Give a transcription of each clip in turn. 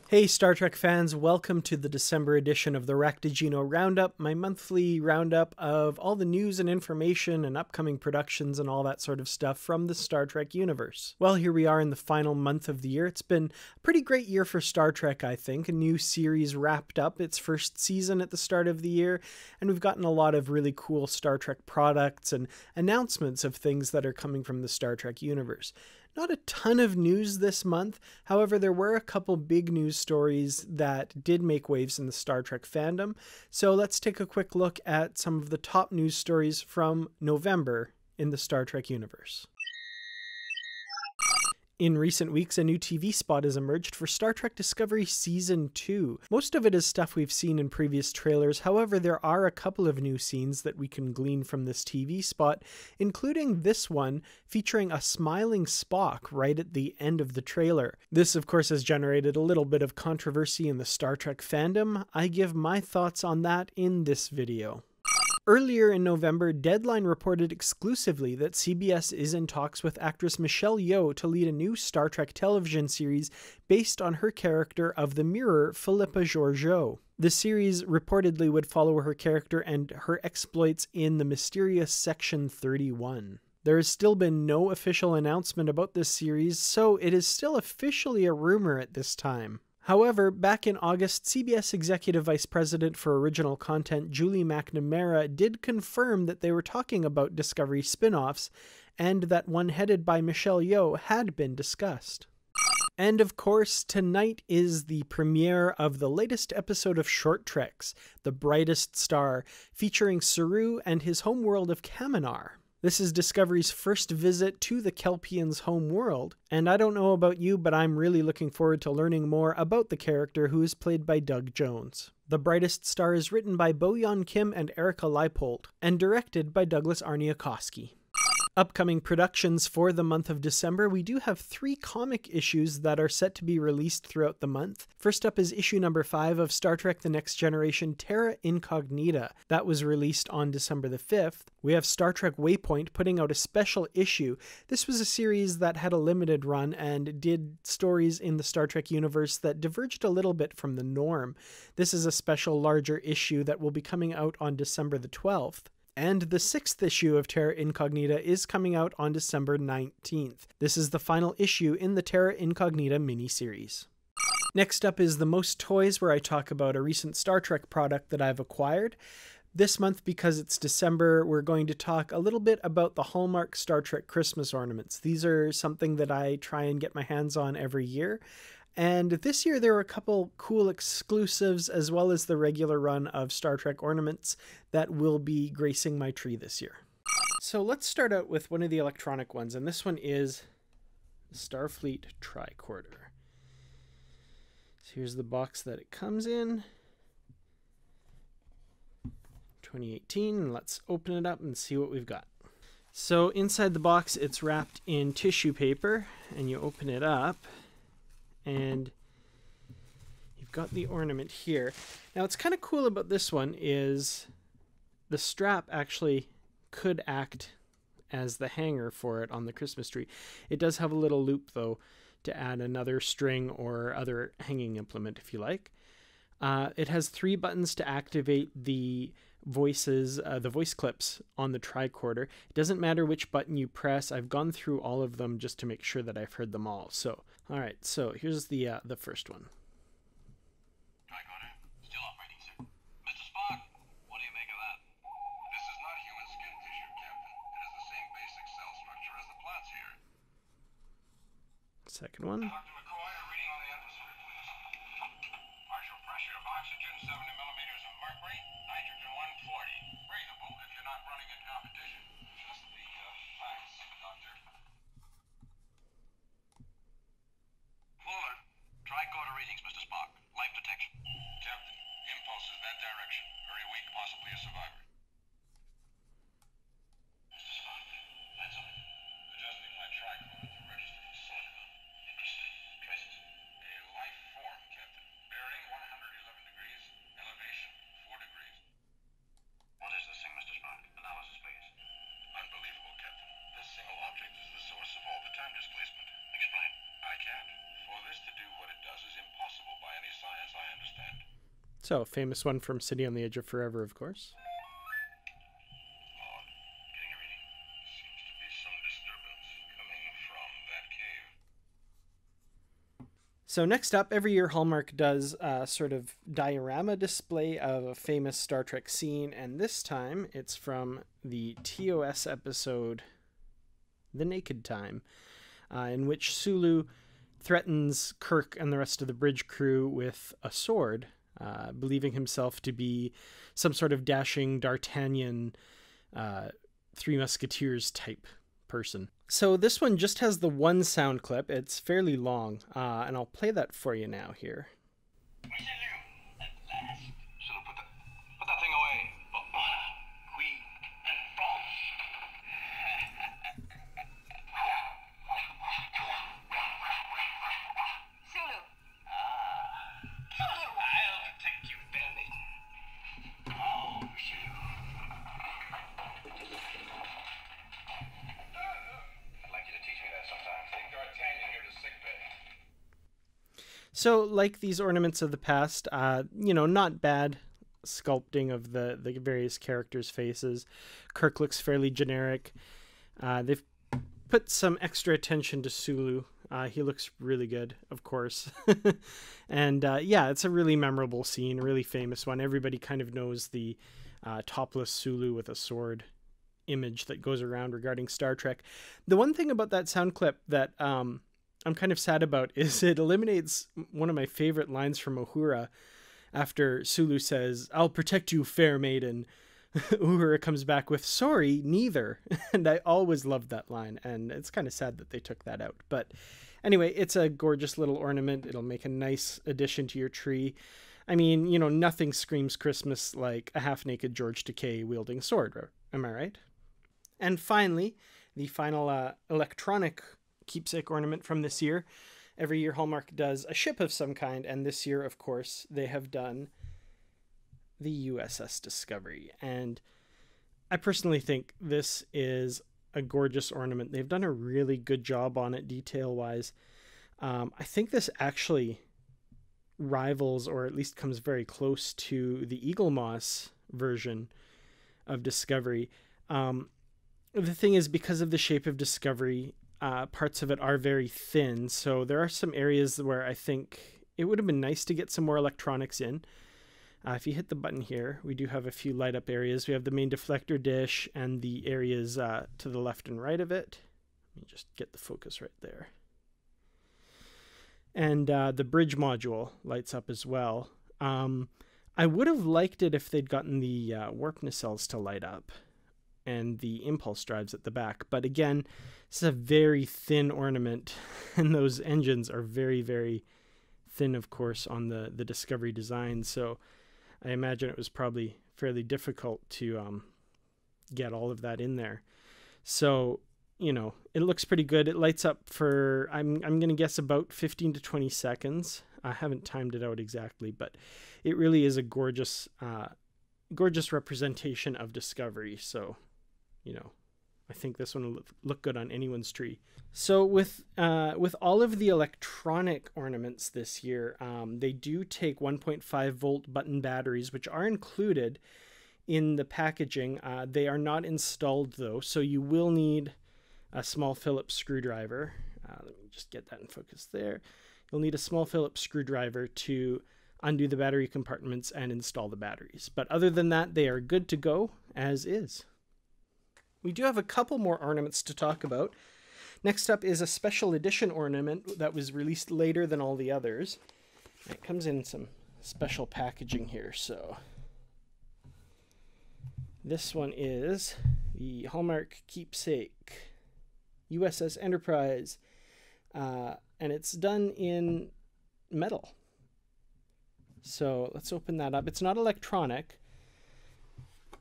Hey Star Trek fans, welcome to the December edition of the Raktajino Roundup, my monthly roundup of all the news and information and upcoming productions and all that sort of stuff from the Star Trek universe. Well, here we are in the final month of the year. It's been a pretty great year for Star Trek, I think. A new series wrapped up its first season at the start of the year, and we've gotten a lot of really cool Star Trek products and announcements of things that are coming from the Star Trek universe. Not a ton of news this month, however there were a couple big news stories that did make waves in the Star Trek fandom, so let's take a quick look at some of the top news stories from November in the Star Trek universe. In recent weeks, a new TV spot has emerged for Star Trek Discovery Season 2. Most of it is stuff we've seen in previous trailers, however there are a couple of new scenes that we can glean from this TV spot, including this one featuring a smiling Spock right at the end of the trailer. This of course has generated a little bit of controversy in the Star Trek fandom. I give my thoughts on that in this video. Earlier in November, Deadline reported exclusively that CBS is in talks with actress Michelle Yeoh to lead a new Star Trek television series based on her character of the Mirror, Philippa Georgiou. The series reportedly would follow her character and her exploits in the mysterious Section 31. There has still been no official announcement about this series, so it is still officially a rumor at this time. However, back in August, CBS Executive Vice President for Original Content Julie McNamara did confirm that they were talking about Discovery spin-offs, and that one headed by Michelle Yeoh had been discussed. And of course, tonight is the premiere of the latest episode of Short Treks, The Brightest Star, featuring Saru and his homeworld of Kaminar. This is Discovery's first visit to the Kelpians' home world, and I don't know about you, but I'm really looking forward to learning more about the character who is played by Doug Jones. The Brightest Star is written by Bo-Yeon Kim and Erica Leipold, and directed by Douglas Arniakowski. Upcoming productions for the month of December, we do have 3 comic issues that are set to be released throughout the month. First up is issue number 5 of Star Trek The Next Generation, Terra Incognita. That was released on December the 5th. We have Star Trek Waypoint putting out a special issue. This was a series that had a limited run and did stories in the Star Trek universe that diverged a little bit from the norm. This is a special larger issue that will be coming out on December the 12th. And the 6th issue of Terra Incognita is coming out on December 19th. This is the final issue in the Terra Incognita miniseries. Next up is The Most Toys, where I talk about a recent Star Trek product that I've acquired. This month, because it's December, we're going to talk a little bit about the Hallmark Star Trek Christmas ornaments. These are something that I try and get my hands on every year. And this year there were a couple cool exclusives as well as the regular run of Star Trek ornaments that will be gracing my tree this year. So let's start out with one of the electronic ones, and this one is the Starfleet tricorder. So here's the box that it comes in. 2018, and let's open it up and see what we've got. So inside the box it's wrapped in tissue paper, and you open it up and you've got the ornament here. Now what's kind of cool about this one is the strap actually could act as the hanger for it on the Christmas tree. It does have a little loop though to add another string or other hanging implement if you like. It has 3 buttons to activate the voices, the voice clips on the tricorder. It doesn't matter which button you press. I've gone through all of them just to make sure that I've heard them all. So, all right, so here's the first one. Tricorder, still operating, sir. Mr. Spock, what do you make of that? This is not human skin tissue, Captain. It has the same basic cell structure as the plants here. Second one. Dr. McCoy, a reading on the atmosphere, please. Partial pressure of oxygen, 70 millimeters of mercury, nitrogen 140. Breathable if you're not running in competition. Just the facts, Doctor. Fuller, tricorder readings, Mr. Spock. Life detection. Captain, impulses that direction. Very weak, possibly a survivor. Mr. Spock, that's all. Adjusting my tricorder to register for silicon. Interesting. So, famous one from City on the Edge of Forever, of course. Getting a reading. Seems to be some disturbance coming from that cave. So next up, every year Hallmark does a sort of diorama display of a famous Star Trek scene, and this time it's from the TOS episode The Naked Time, in which Sulu threatens Kirk and the rest of the bridge crew with a sword, believing himself to be some sort of dashing D'Artagnan, Three Musketeers type person. So this one just has the one sound clip. It's fairly long, and I'll play that for you now here. We see you at last. Sulu, put that thing away. Qui and France. Sulu. I'll protect you, bandit. Oh, Sulu. I'd like you to teach me that sometime. Take D'Artagnan here to sickbay. So, like these ornaments of the past, not bad sculpting of the various characters' faces. Kirk looks fairly generic. They've put some extra attention to Sulu. He looks really good, of course. And it's a really memorable scene, a really famous one. Everybody kind of knows the topless Sulu with a sword image that goes around regarding Star Trek. The one thing about that sound clip that I'm kind of sad about is it eliminates one of my favorite lines from Uhura after Sulu says, "I'll protect you, fair maiden." Uhura comes back with, "Sorry, neither." And I always loved that line, and it's kind of sad that they took that out. But anyway, it's a gorgeous little ornament. It'll make a nice addition to your tree. I mean, nothing screams Christmas like a half-naked George Takei wielding a sword. Am I right? And finally, the final electronic keepsake ornament from this year. Every year Hallmark does a ship of some kind, and this year, of course, they have done the USS Discovery. And I personally think this is a gorgeous ornament. They've done a really good job on it detail-wise. I think this actually rivals, or at least comes very close to, the Eagle Moss version of Discovery. The thing is, because of the shape of Discovery, parts of it are very thin, so there are some areas where I think it would have been nice to get some more electronics in. If you hit the button here, we do have a few light up areas. We have the main deflector dish and the areas to the left and right of it. Let me just get the focus right there. And the bridge module lights up as well. I would have liked it if they'd gotten the warp nacelles to light up and the impulse drives at the back. But again, this is a very thin ornament, and those engines are very, very thin, of course, on the Discovery design. So I imagine it was probably fairly difficult to get all of that in there. So, it looks pretty good. It lights up for, I'm going to guess, about 15 to 20 seconds. I haven't timed it out exactly, but it really is a gorgeous, gorgeous representation of Discovery. So, I think this one will look good on anyone's tree. So with all of the electronic ornaments this year, they do take 1.5 volt button batteries, which are included in the packaging. They are not installed though, so you will need a small Phillips screwdriver. Let me just get that in focus there. You'll need a small Phillips screwdriver to undo the battery compartments and install the batteries. But other than that, they are good to go as is. We do have a couple more ornaments to talk about. Next up is a special edition ornament that was released later than all the others. It comes in some special packaging here. So this one is the Hallmark Keepsake USS Enterprise, and it's done in metal. So let's open that up. It's not electronic,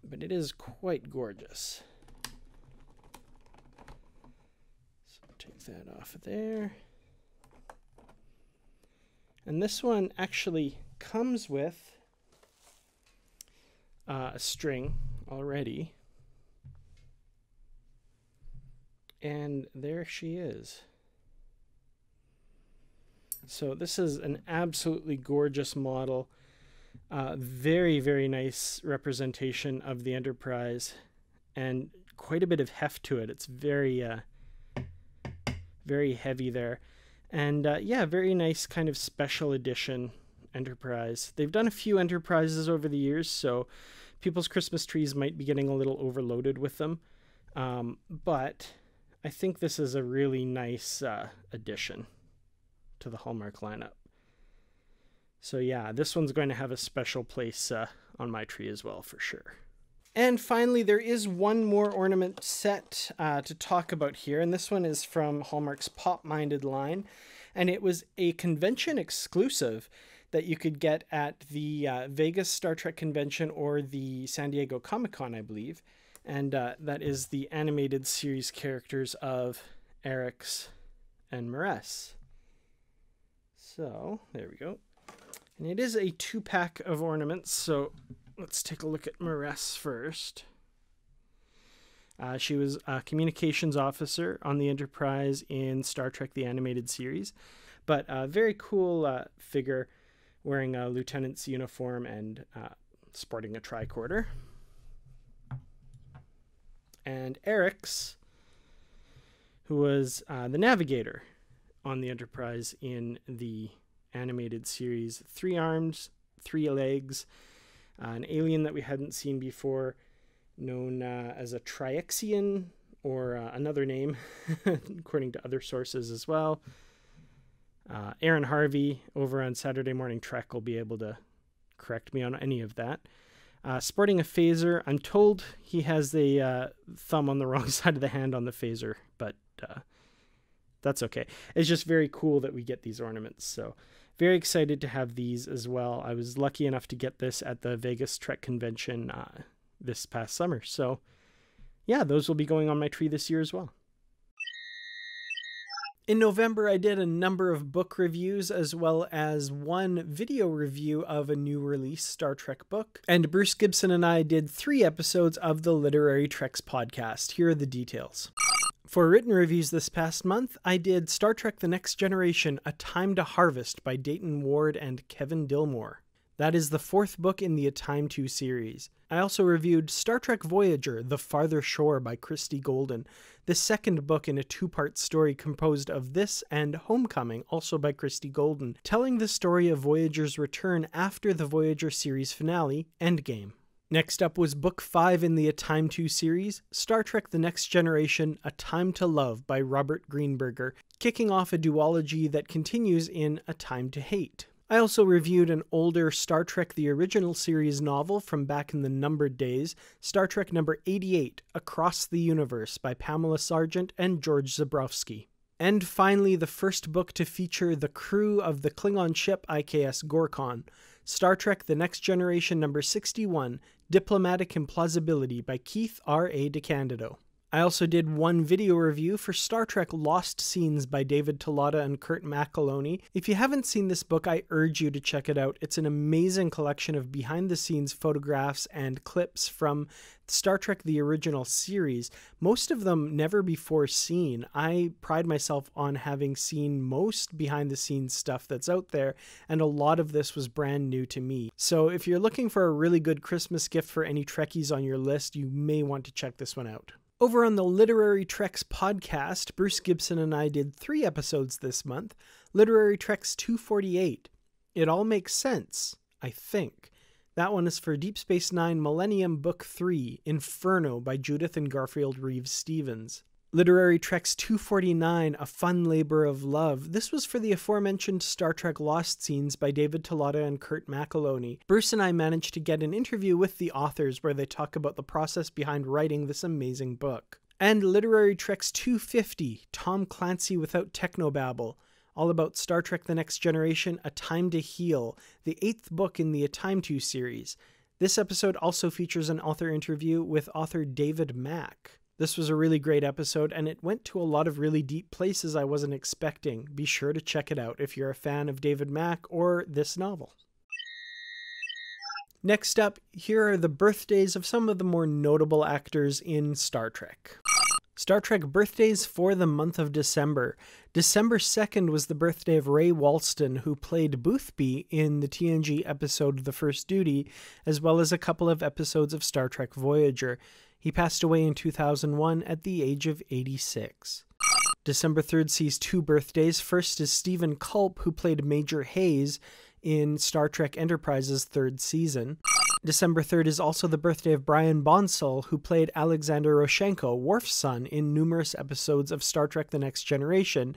but it is quite gorgeous. Take that off of there. And this one actually comes with a string already. And there she is. So this is an absolutely gorgeous model. Very, very nice representation of the Enterprise, and quite a bit of heft to it. It's very, very heavy there. And yeah, very nice kind of special edition Enterprise. They've done a few Enterprises over the years, so people's Christmas trees might be getting a little overloaded with them. But I think this is a really nice addition to the Hallmark lineup. So yeah, this one's going to have a special place on my tree as well, for sure. And finally, there is one more ornament set to talk about here, and this one is from Hallmark's Pop Minded line, and it was a convention exclusive that you could get at the Vegas Star Trek convention or the San Diego Comic-Con, I believe, and that is the animated series characters of Erix and Maress. So, there we go. And it is a 2-pack of ornaments, so let's take a look at Maress first. She was a communications officer on the Enterprise in Star Trek the Animated Series, but a very cool figure wearing a lieutenant's uniform and sporting a tricorder. And Erix, who was the navigator on the Enterprise in the animated series. 3 arms, 3 legs, an alien that we hadn't seen before, known as a Triaxian, or another name, according to other sources as well. Aaron Harvey over on Saturday Morning Trek will be able to correct me on any of that. Sporting a phaser. I'm told he has the thumb on the wrong side of the hand on the phaser, but that's okay. It's just very cool that we get these ornaments, so very excited to have these as well. I was lucky enough to get this at the Vegas Trek convention this past summer. So yeah, those will be going on my tree this year as well. In November, I did a number of book reviews as well as one video review of a new release Star Trek book. And Bruce Gibson and I did 3 episodes of the Literary Treks podcast. Here are the details. For written reviews this past month, I did Star Trek The Next Generation, A Time to Harvest by Dayton Ward and Kevin Dillmore. That is the 4th book in the A Time To series. I also reviewed Star Trek Voyager, The Farther Shore by Christy Golden, the 2nd book in a 2-part story composed of this and Homecoming, also by Christy Golden, telling the story of Voyager's return after the Voyager series finale, Endgame. Next up was Book 5 in the A Time To series, Star Trek The Next Generation, A Time to Love by Robert Greenberger, kicking off a duology that continues in A Time to Hate. I also reviewed an older Star Trek The Original Series novel from back in the numbered days, Star Trek number 88, Across the Universe by Pamela Sargent and George Zabrowski. And finally, the first book to feature the crew of the Klingon ship IKS Gorkon, Star Trek The Next Generation number 61, Diplomatic Implausibility by Keith R.A. DeCandido. I also did one video review for Star Trek Lost Scenes by David Tellada and Kurt McAloney. If you haven't seen this book, I urge you to check it out. It's an amazing collection of behind-the-scenes photographs and clips from Star Trek the Original Series, most of them never before seen. I pride myself on having seen most behind-the-scenes stuff that's out there, and a lot of this was brand new to me. So if you're looking for a really good Christmas gift for any Trekkies on your list, you may want to check this one out. Over on the Literary Treks podcast, Bruce Gibson and I did 3 episodes this month. Literary Treks 248. It All Makes Sense, I think. That one is for Deep Space Nine Millennium Book 3, Inferno by Judith and Garfield Reeves-Stevens. Literary Treks 249, A Fun Labor of Love. This was for the aforementioned Star Trek Lost Scenes by David Tellada and Kurt McAloney. Bruce and I managed to get an interview with the authors where they talk about the process behind writing this amazing book. And Literary Treks 250, Tom Clancy Without Technobabble. All about Star Trek The Next Generation, A Time to Heal, the 8th book in the A Time To series. This episode also features an author interview with author David Mack. This was a really great episode, and it went to a lot of really deep places I wasn't expecting. Be sure to check it out if you're a fan of David Mack or this novel. Next up, here are the birthdays of some of the more notable actors in Star Trek. Star Trek birthdays for the month of December. December 2nd was the birthday of Ray Walston, who played Boothby in the TNG episode The First Duty, as well as a couple of episodes of Star Trek Voyager. He passed away in 2001 at the age of 86. December 3rd sees two birthdays. First is Stephen Culp, who played Major Hayes in Star Trek Enterprise's third season. December 3rd is also the birthday of Brian Bonsall, who played Alexander Roshenko, Worf's son, in numerous episodes of Star Trek The Next Generation.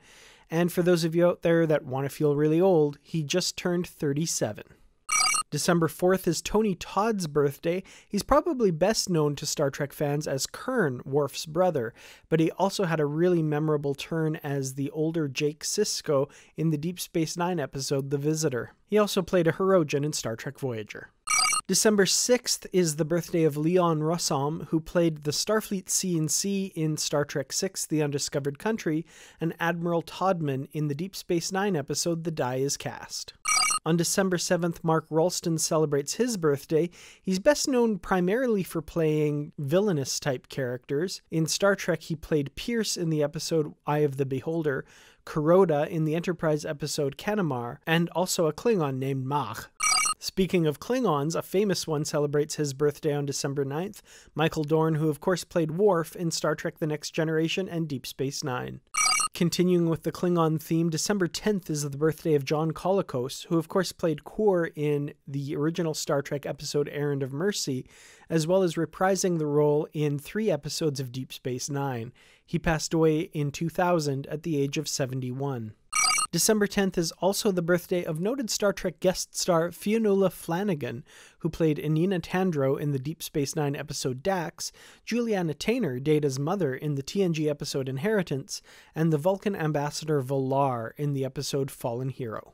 And for those of you out there that want to feel really old, he just turned 37. December 4th is Tony Todd's birthday. He's probably best known to Star Trek fans as Kurn, Worf's brother, but he also had a really memorable turn as the older Jake Sisko in the Deep Space Nine episode The Visitor. He also played a Hirogen in Star Trek Voyager. December 6th is the birthday of Leon Rossum, who played the Starfleet C&C in Star Trek VI, The Undiscovered Country, and Admiral Todman in the Deep Space Nine episode The Die Is Cast. On December 7th, Mark Rolston celebrates his birthday. He's best known primarily for playing villainous-type characters. In Star Trek, he played Pierce in the episode Eye of the Beholder, Kuroda in the Enterprise episode Kanamar, and also a Klingon named Mach. Speaking of Klingons, a famous one celebrates his birthday on December 9th, Michael Dorn, who of course played Worf in Star Trek The Next Generation and Deep Space Nine. Continuing with the Klingon theme, December 10th is the birthday of John Colicos, who of course played Kor in the original Star Trek episode Errand of Mercy, as well as reprising the role in 3 episodes of Deep Space Nine. He passed away in 2000 at the age of 71. December 10th is also the birthday of noted Star Trek guest star Fionnuala Flanagan, who played Inina Tandro in the Deep Space Nine episode Dax, Juliana Tainer, Data's mother, in the TNG episode Inheritance, and the Vulcan ambassador Volar in the episode Fallen Hero.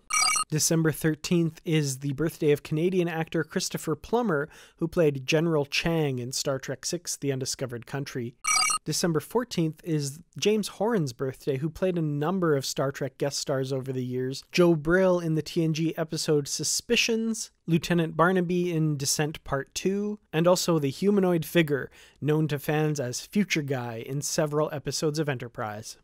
December 13th is the birthday of Canadian actor Christopher Plummer, who played General Chang in Star Trek VI, The Undiscovered Country. December 14th is James Horan's birthday, who played a number of Star Trek guest stars over the years. Joe Brill in the TNG episode Suspicions, Lieutenant Barnaby in Descent Part 2, and also the humanoid figure known to fans as Future Guy in several episodes of Enterprise.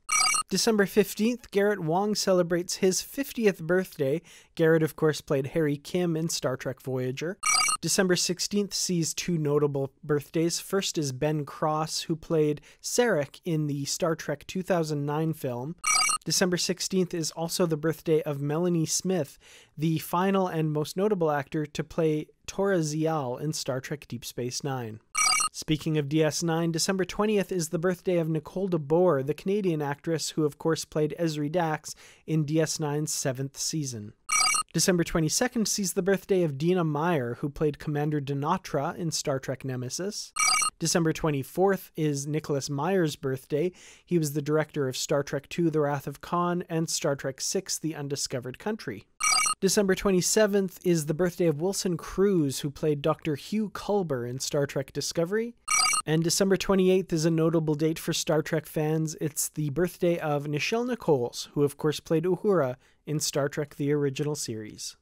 December 15th, Garrett Wang celebrates his 50th birthday. Garrett, of course, played Harry Kim in Star Trek Voyager. December 16th sees two notable birthdays. First is Ben Cross, who played Sarek in the Star Trek 2009 film. December 16th is also the birthday of Melanie Smith, the final and most notable actor to play Tora Zial in Star Trek Deep Space Nine. Speaking of DS9, December 20th is the birthday of Nicole DeBoer, the Canadian actress who of course played Ezri Dax in DS9's 7th season. December 22nd sees the birthday of Dina Meyer, who played Commander Dinatra in Star Trek Nemesis. December 24th is Nicholas Meyer's birthday. He was the director of Star Trek II, The Wrath of Khan, and Star Trek VI, The Undiscovered Country. December 27th is the birthday of Wilson Cruz, who played Dr. Hugh Culber in Star Trek Discovery. And December 28th is a notable date for Star Trek fans. It's the birthday of Nichelle Nichols, who of course played Uhura in Star Trek The Original Series.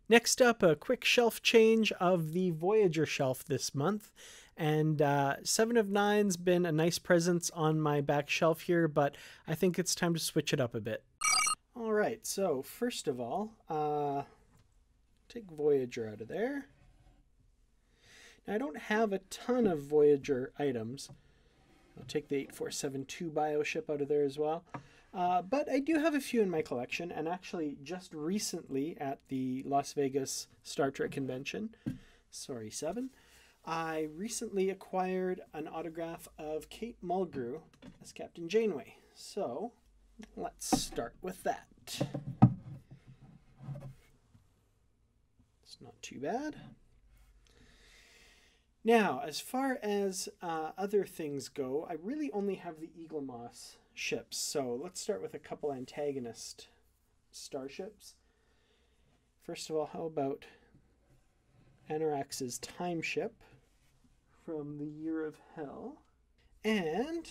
Next up, a quick shelf change of the Voyager shelf this month. And 7 of 9's been a nice presence on my back shelf here, but I think it's time to switch it up a bit. All right, so first of all, take Voyager out of there. Now, I don't have a ton of Voyager items. I'll take the 8472 bioship out of there as well. But I do have a few in my collection, and actually just recently at the Las Vegas Star Trek Convention, 7, I recently acquired an autograph of Kate Mulgrew as Captain Janeway. So let's start with that. It's not too bad. Now, as far as other things go, I really only have the Eagle Moss ships. So let's start with a couple antagonist starships. First of all, how about Anorax's Time Ship from the Year of Hell? And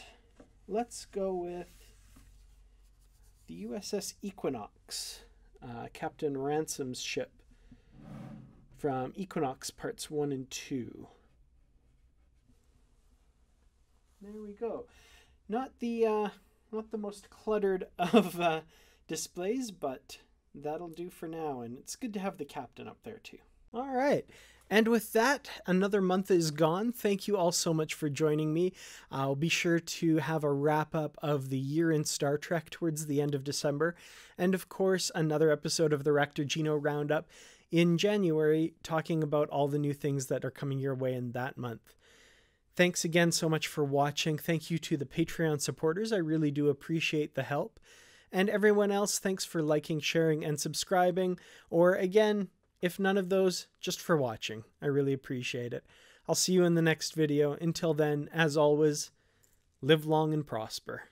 let's go with the USS Equinox, Captain Ransom's ship from Equinox Parts 1 and 2. There we go. Not the most cluttered of displays, but that'll do for now. And it's good to have the captain up there too. All right. And with that, another month is gone. Thank you all so much for joining me. I'll be sure to have a wrap-up of the year in Star Trek towards the end of December. And of course, another episode of the Raktajino Roundup in January, talking about all the new things that are coming your way in that month. Thanks again so much for watching. Thank you to the Patreon supporters. I really do appreciate the help. And everyone else, thanks for liking, sharing, and subscribing. Or again, if none of those, just for watching. I really appreciate it. I'll see you in the next video. Until then, as always, live long and prosper.